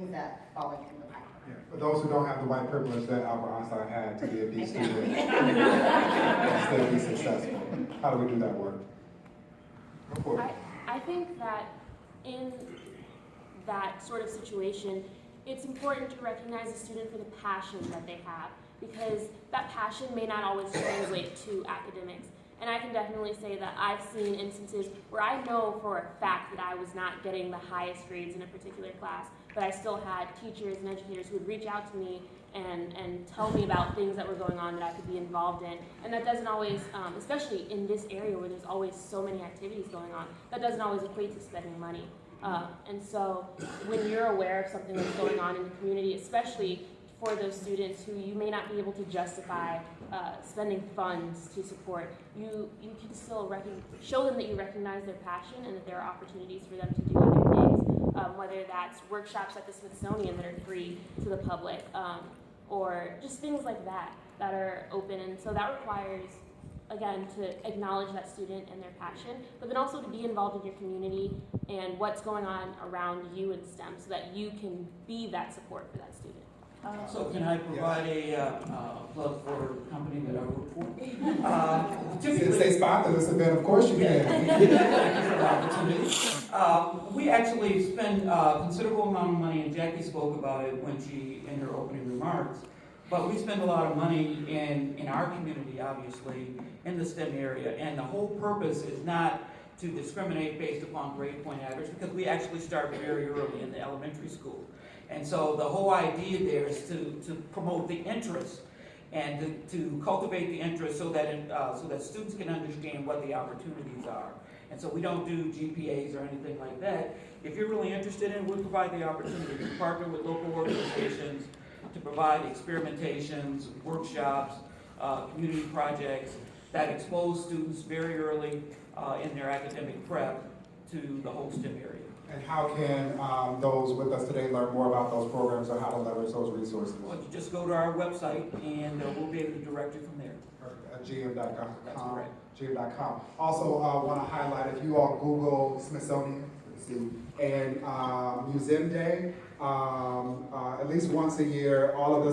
things that fall into the pipeline. Yeah. For those who don't have the white privilege that Albert Einstein had to be a B student Exactly. and still be successful, how do we do that work? Go for it. I think that in that sort of situation, it's important to recognize a student for the passion that they have, because that passion may not always translate to academics. And I can definitely say that I've seen instances where I know for a fact that I was not getting the highest grades in a particular class, but I still had teachers and educators who would reach out to me and tell me about things that were going on that I could be involved in. And that doesn't always, especially in this area where there's always so many activities going on, that doesn't always equate to spending money. And so when you're aware of something that's going on in the community, especially for those students who you may not be able to justify spending funds to support, you can still show them that you recognize their passion and that there are opportunities for them to do other things, whether that's workshops at the Smithsonian that are free to the public, or just things like that that are open. And so that requires, again, to acknowledge that student and their passion, but then also to be involved in your community and what's going on around you in STEM so that you can be that support for that student. So can I provide a plug for a company that I work for? Since they sponsored this event, of course you can. Thank you for the opportunity. We actually spend a considerable amount of money, and Jackie spoke about it when she, in her opening remarks, but we spend a lot of money in our community, obviously, in the STEM area, and the whole purpose is not to discriminate based upon grade point average, because we actually start very early in the elementary school. And so the whole idea there is to promote the interest and to cultivate the interest so that students can understand what the opportunities are. And so we don't do GPAs or anything like that. If you're really interested in it, we provide the opportunity to partner with local organizations to provide experimentations, workshops, community projects that expose students very early in their academic prep to the whole STEM area. And how can those with us today learn more about those programs or how to leverage those resources? Well, you just go to our website and we'll be able to direct you from there. At gm.com. That's correct. gm.com. Also, want to highlight, if you all Google Smithsonian, and Museum Day, at least once a year, all of the